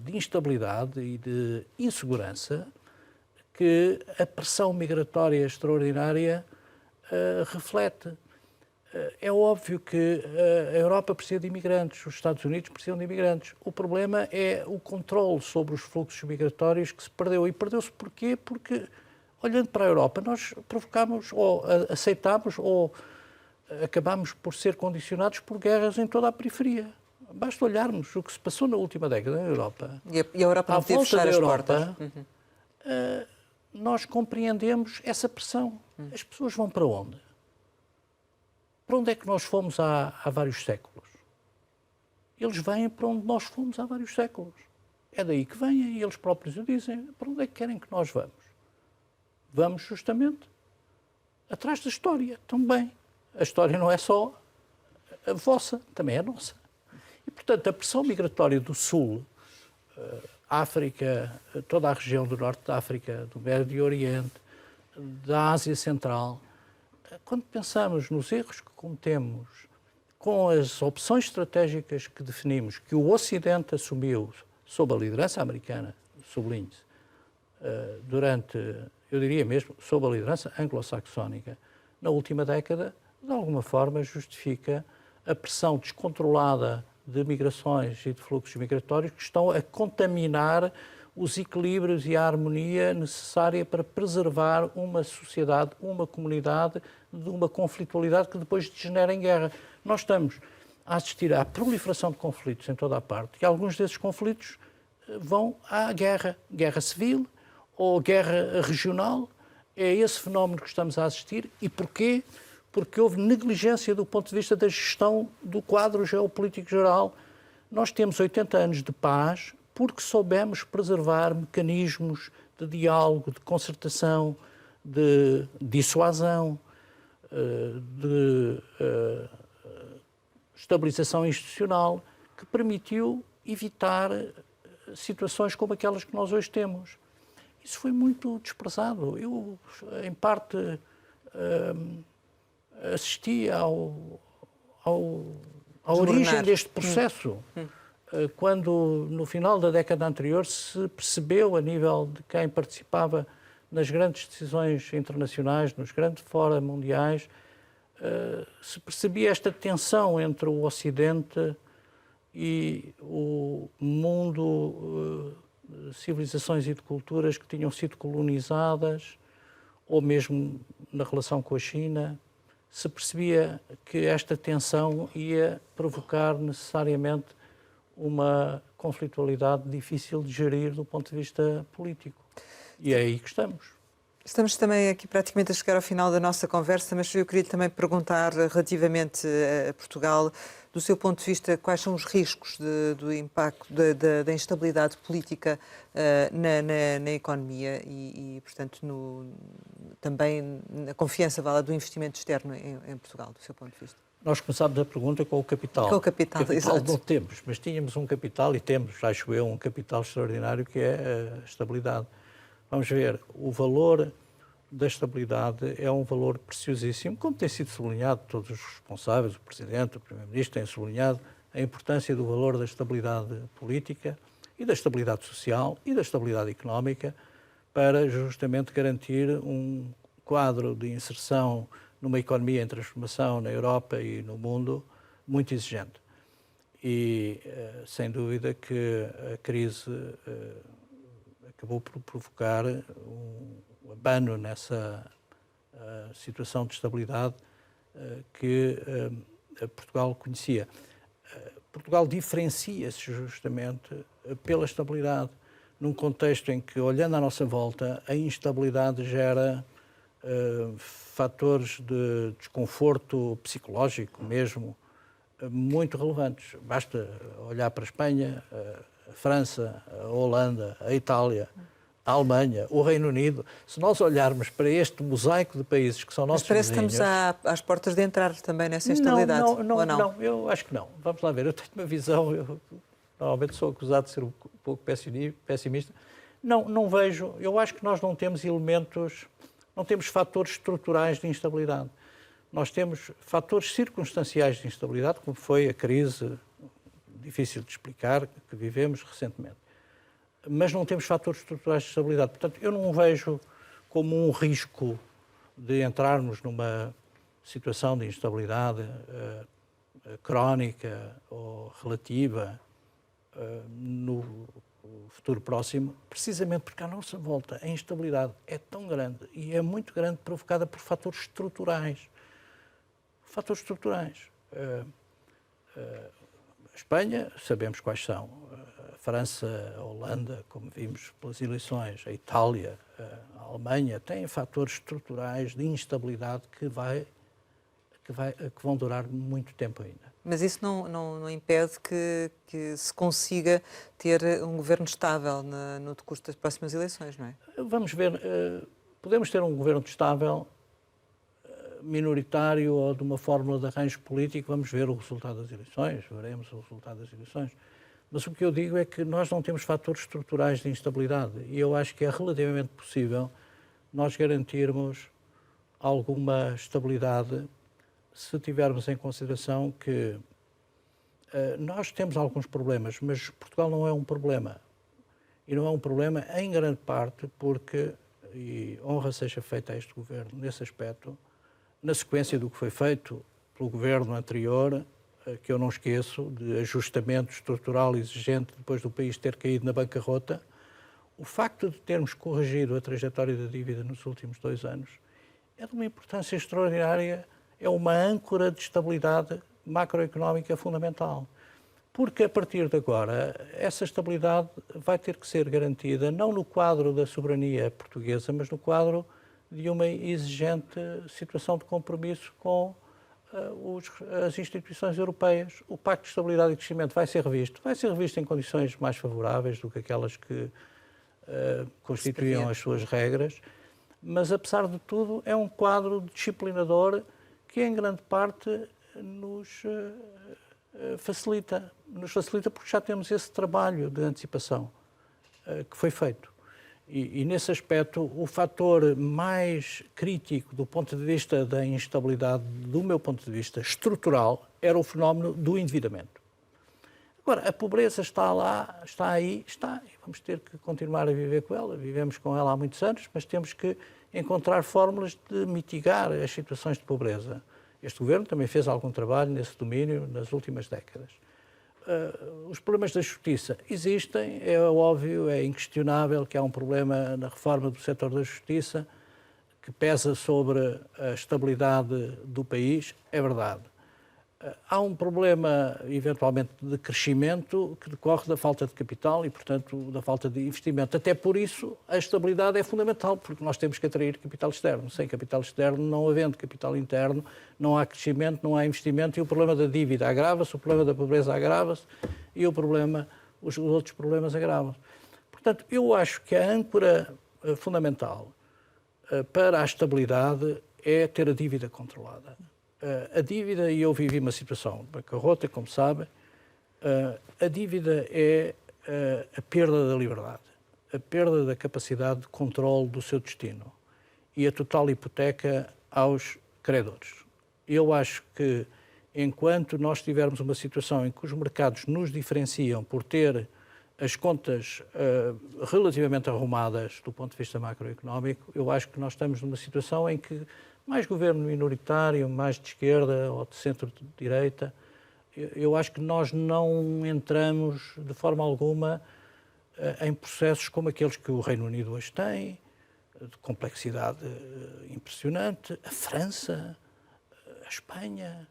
B: de instabilidade e de insegurança que a pressão migratória extraordinária reflete. É óbvio que a Europa precisa de imigrantes, os Estados Unidos precisam de imigrantes. O problema é o controle sobre os fluxos migratórios que se perdeu. E perdeu-se porquê? Porque, olhando para a Europa, nós provocámos, ou aceitámos, ou acabámos por ser condicionados por guerras em toda a periferia. Basta olharmos o que se passou na última década na Europa.
A: E a Europa não teve fechar as portas.
B: Nós compreendemos essa pressão. As pessoas vão para onde? Para onde é que nós fomos há vários séculos? Eles vêm para onde nós fomos há vários séculos. É daí que vêm e eles próprios o dizem. Para onde é que querem que nós vamos? Vamos justamente atrás da história também. A história não é só a vossa, também é a nossa. E, portanto, a pressão migratória do Sul, África, toda a região do Norte da África, do Médio Oriente, da Ásia Central, quando pensamos nos erros que cometemos com as opções estratégicas que definimos, que o Ocidente assumiu sob a liderança americana, sublinhe-se, durante, eu diria mesmo, sob a liderança anglo-saxónica, na última década, de alguma forma justifica a pressão descontrolada de migrações e de fluxos migratórios que estão a contaminar os equilíbrios e a harmonia necessária para preservar uma sociedade, uma comunidade de uma conflitualidade que depois degenera em guerra. Nós estamos a assistir à proliferação de conflitos em toda a parte e alguns desses conflitos vão à guerra, guerra civil ou guerra regional. É esse fenómeno que estamos a assistir. E porquê? Porque houve negligência do ponto de vista da gestão do quadro geopolítico geral. Nós temos 80 anos de paz porque soubemos preservar mecanismos de diálogo, de concertação, de dissuasão, de estabilização institucional, que permitiu evitar situações como aquelas que nós hoje temos. Isso foi muito desprezado. Eu, em parte, assisti à origem deste processo. Quando, no final da década anterior, se percebeu, a nível de quem participava nas grandes decisões internacionais, nos grandes fóruns mundiais, se percebia esta tensão entre o Ocidente e o mundo de civilizações e de culturas que tinham sido colonizadas, ou mesmo na relação com a China, se percebia que esta tensão ia provocar necessariamente uma conflitualidade difícil de gerir do ponto de vista político. E é aí que estamos.
A: Estamos também aqui praticamente a chegar ao final da nossa conversa, mas eu queria também perguntar relativamente a Portugal, do seu ponto de vista, quais são os riscos do impacto da instabilidade política na economia e portanto, também na confiança do investimento externo em Portugal, do seu ponto de vista?
B: Nós começámos a pergunta com o capital.
A: Com o capital, exato.
B: Não temos, mas tínhamos um capital, e temos, acho eu, um capital extraordinário, que é a estabilidade. Vamos ver, o valor da estabilidade é um valor preciosíssimo, como tem sido sublinhado, todos os responsáveis, o Presidente, o Primeiro-Ministro, têm sublinhado a importância do valor da estabilidade política e da estabilidade social e da estabilidade económica para justamente garantir um quadro de inserção numa economia em transformação na Europa e no mundo muito exigente. E, sem dúvida, que a crise acabou por provocar um abano nessa situação de estabilidade que Portugal conhecia. Portugal diferencia-se justamente pela estabilidade, num contexto em que, olhando à nossa volta, a instabilidade gera fatores de desconforto psicológico mesmo muito relevantes. Basta olhar para a Espanha, a França, a Holanda, a Itália, a Alemanha, o Reino Unido. Se nós olharmos para este mosaico de países que são nossos vizinhos...
A: Mas parece que estamos às portas de entrar também nessa instabilidade, ou não?
B: Não, eu acho que não. Vamos lá ver, eu tenho uma visão, eu normalmente sou acusado de ser um pouco pessimista. Não vejo, eu acho que nós não temos elementos, não temos fatores estruturais de instabilidade. Nós temos fatores circunstanciais de instabilidade, como foi a crise difícil de explicar que vivemos recentemente. Mas não temos fatores estruturais de estabilidade. Portanto, eu não vejo como um risco de entrarmos numa situação de instabilidade crónica ou relativa no futuro próximo, precisamente porque à nossa volta a instabilidade é tão grande e é muito grande, provocada por fatores estruturais. Fatores estruturais. A Espanha, sabemos quais são. A França, a Holanda, como vimos pelas eleições, a Itália, a Alemanha, têm fatores estruturais de instabilidade que vão durar muito tempo ainda.
A: Mas isso não impede que se consiga ter um governo estável no decurso das próximas eleições, não é?
B: Vamos ver. Podemos ter um governo estável, minoritário ou de uma fórmula de arranjo político. Vamos ver o resultado das eleições, veremos o resultado das eleições. Mas o que eu digo é que nós não temos fatores estruturais de instabilidade e eu acho que é relativamente possível nós garantirmos alguma estabilidade se tivermos em consideração que nós temos alguns problemas, mas Portugal não é um problema. E não é um problema em grande parte porque, e honra seja feita a este governo nesse aspecto, na sequência do que foi feito pelo governo anterior, que eu não esqueço, de ajustamento estrutural exigente depois do país ter caído na bancarrota, o facto de termos corrigido a trajetória da dívida nos últimos 2 anos é de uma importância extraordinária, é uma âncora de estabilidade macroeconómica fundamental. Porque, a partir de agora, essa estabilidade vai ter que ser garantida não no quadro da soberania portuguesa, mas no quadro de uma exigente situação de compromisso com as instituições europeias. O Pacto de Estabilidade e Crescimento vai ser revisto em condições mais favoráveis do que aquelas que constituíam as suas regras, mas, apesar de tudo, é um quadro disciplinador que, em grande parte, nos facilita porque já temos esse trabalho de antecipação que foi feito. E, nesse aspecto, o fator mais crítico do ponto de vista da instabilidade, do meu ponto de vista estrutural, era o fenómeno do endividamento. Agora, a pobreza está lá, está aí, está, e vamos ter que continuar a viver com ela. Vivemos com ela há muitos anos, mas temos que encontrar fórmulas de mitigar as situações de pobreza. Este governo também fez algum trabalho nesse domínio nas últimas décadas. Os problemas da justiça existem, é óbvio, é inquestionável que há um problema na reforma do setor da justiça que pesa sobre a estabilidade do país, é verdade. Há um problema, eventualmente, de crescimento que decorre da falta de capital e, portanto, da falta de investimento. Até por isso, a estabilidade é fundamental, porque nós temos que atrair capital externo. Sem capital externo, não havendo capital interno, não há crescimento, não há investimento e o problema da dívida agrava-se, o problema da pobreza agrava-se e os outros problemas agravam-se. Portanto, eu acho que a âncora fundamental para a estabilidade é ter a dívida controlada. A dívida, e eu vivi uma situação de bancarrota, como sabem, a dívida é a perda da liberdade, a perda da capacidade de controle do seu destino e a total hipoteca aos credores. Eu acho que, enquanto nós tivermos uma situação em que os mercados nos diferenciam por ter as contas relativamente arrumadas do ponto de vista macroeconómico, eu acho que nós estamos numa situação em que mais governo minoritário, mais de esquerda ou de centro-direita, eu acho que nós não entramos de forma alguma em processos como aqueles que o Reino Unido hoje tem, de complexidade impressionante, a França, a Espanha,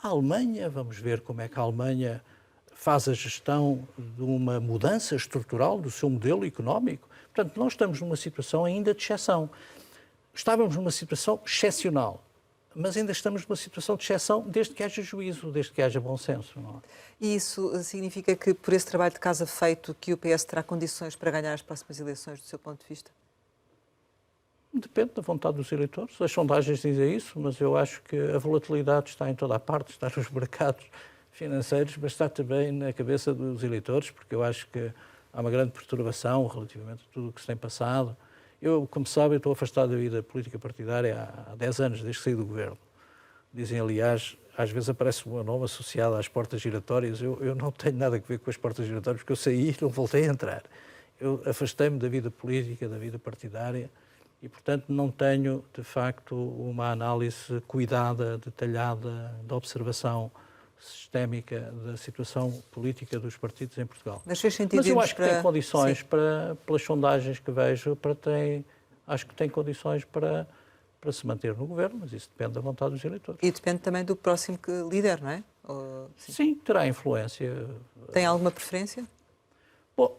B: a Alemanha. Vamos ver como é que a Alemanha faz a gestão de uma mudança estrutural do seu modelo económico. Portanto, nós estamos numa situação ainda de exceção. Estávamos numa situação excepcional, mas ainda estamos numa situação de exceção desde que haja juízo, desde que haja bom senso. Não é?
A: E isso significa que, por esse trabalho de casa feito, que o PS terá condições para ganhar as próximas eleições, do seu ponto de vista?
B: Depende da vontade dos eleitores. As sondagens dizem isso, mas eu acho que a volatilidade está em toda a parte, está nos mercados financeiros, mas está também na cabeça dos eleitores, porque eu acho que há uma grande perturbação relativamente a tudo o que se tem passado. Eu, como sabem, estou afastado da vida política partidária há 10 anos, desde que saí do governo. Dizem, aliás, às vezes aparece um nome associado às portas giratórias. Eu não tenho nada a ver com as portas giratórias, porque eu saí e não voltei a entrar. Eu afastei-me da vida política, da vida partidária, e, portanto, não tenho, de facto, uma análise cuidada, detalhada, de observação sistémica da situação política dos partidos em Portugal.
A: Mas fez sentido.
B: Mas eu acho que tem condições
A: Sim.
B: pelas sondagens que vejo, acho que tem condições para se manter no governo, mas isso depende da vontade dos eleitores.
A: E depende também do próximo líder, não é?
B: Sim, terá influência.
A: Tem alguma preferência?
B: Bom,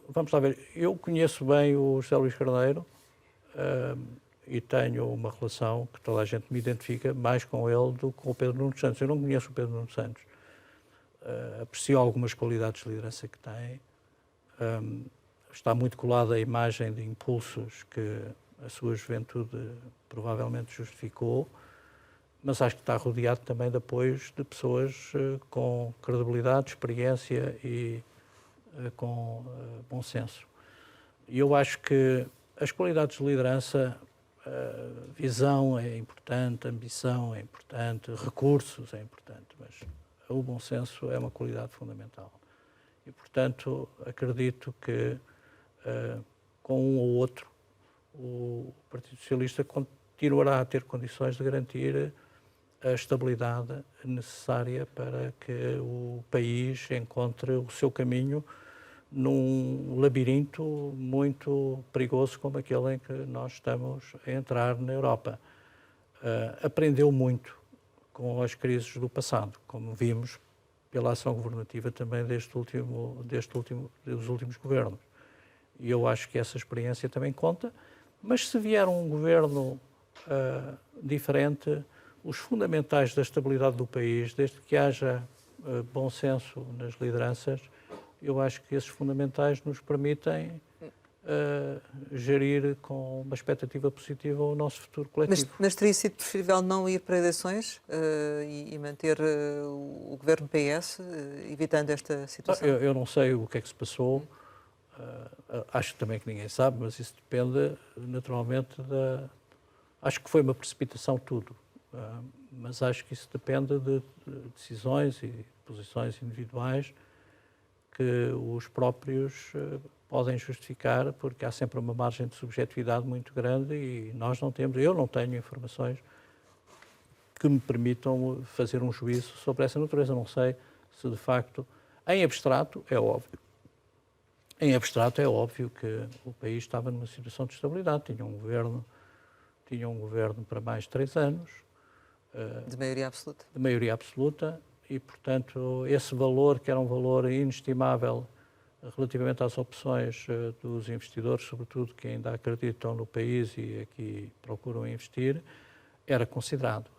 B: vamos lá ver. Eu conheço bem o José Luís Carneiro e tenho uma relação que toda a gente me identifica mais com ele do que com o Pedro Nuno Santos. Eu não conheço o Pedro Nuno Santos. Aprecio algumas qualidades de liderança que tem. Está muito colada a imagem de impulsos que a sua juventude provavelmente justificou, mas acho que está rodeado também de apoios de pessoas com credibilidade, experiência e com bom senso. E eu acho que as qualidades de liderança, visão é importante, ambição é importante, recursos é importante, mas o bom senso é uma qualidade fundamental. E, portanto, acredito que com um ou outro o Partido Socialista continuará a ter condições de garantir a estabilidade necessária para que o país encontre o seu caminho num labirinto muito perigoso como aquele em que nós estamos a entrar na Europa. Aprendeu muito com as crises do passado, como vimos pela ação governativa também dos últimos governos. E eu acho que essa experiência também conta, mas se vier um governo diferente, os fundamentais da estabilidade do país, desde que haja bom senso nas lideranças, eu acho que esses fundamentais nos permitem gerir com uma expectativa positiva o nosso futuro coletivo.
A: Mas teria sido preferível não ir para eleições e manter o governo PS, evitando esta situação?
B: Eu não sei o que é que se passou, acho também que ninguém sabe, mas isso depende naturalmente Acho que foi uma precipitação tudo, mas acho que isso depende de decisões e posições individuais que os próprios podem justificar, porque há sempre uma margem de subjetividade muito grande e eu não tenho informações que me permitam fazer um juízo sobre essa natureza. Não sei se de facto, em abstrato é óbvio que o país estava numa situação de estabilidade, tinha um governo para mais de 3 anos.
A: De maioria absoluta.
B: De maioria absoluta. E, portanto, esse valor, que era um valor inestimável relativamente às opções dos investidores, sobretudo que ainda acreditam no país e aqui procuram investir, era considerado.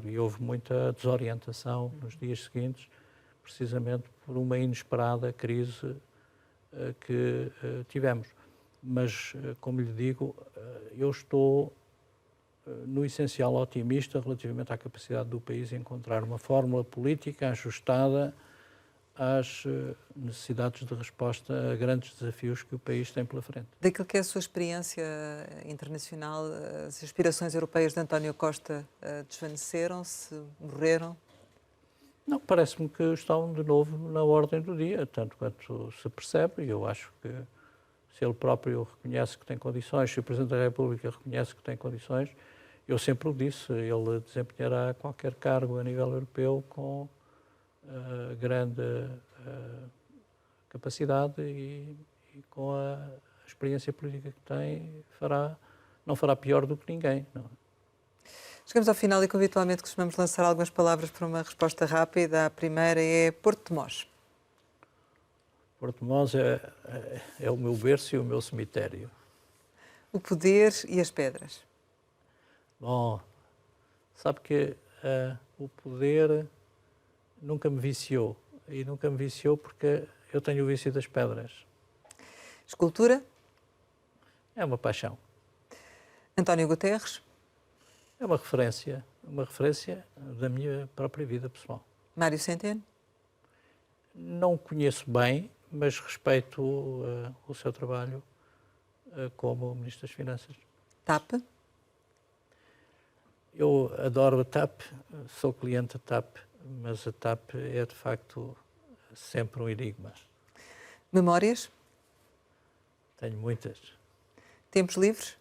B: E houve muita desorientação nos dias seguintes, precisamente por uma inesperada crise que tivemos. Mas, como lhe digo, eu estou no essencial, otimista relativamente à capacidade do país encontrar uma fórmula política ajustada às necessidades de resposta a grandes desafios que o país tem pela frente.
A: Daquilo que é a sua experiência internacional, as aspirações europeias de António Costa desvaneceram-se, morreram?
B: Não, parece-me que estão de novo na ordem do dia, tanto quanto se percebe, e eu acho que se ele próprio reconhece que tem condições, se o Presidente da República reconhece que tem condições, eu sempre o disse, ele desempenhará qualquer cargo a nível europeu com grande capacidade e com a experiência política que tem, não fará pior do que ninguém. Não.
A: Chegamos ao final e, como habitualmente, costumamos lançar algumas palavras para uma resposta rápida. A primeira é Porto de Mós.
B: Porto de Mós é o meu berço e o meu cemitério.
A: O poder e as pedras.
B: Bom, sabe que o poder nunca me viciou. E nunca me viciou porque eu tenho o vício das pedras.
A: Escultura.
B: É uma paixão.
A: António Guterres.
B: É uma referência da minha própria vida pessoal.
A: Mário Centeno.
B: Não o conheço bem, mas respeito o seu trabalho como Ministro das Finanças.
A: TAP.
B: Eu adoro a TAP, sou cliente da TAP, mas a TAP é de facto sempre um enigma.
A: Memórias.
B: Tenho muitas.
A: Tempos livres.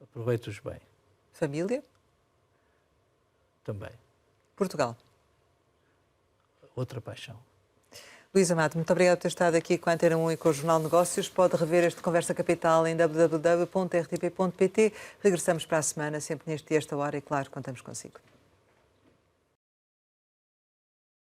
B: Aproveito-os bem.
A: Família.
B: Também.
A: Portugal.
B: Outra paixão.
A: Luís Amado, muito obrigado por ter estado aqui com a Antena 1 e com o Jornal Negócios. Pode rever este Conversa Capital em www.rtp.pt. Regressamos para a semana, sempre neste dia, esta hora, e claro, contamos consigo.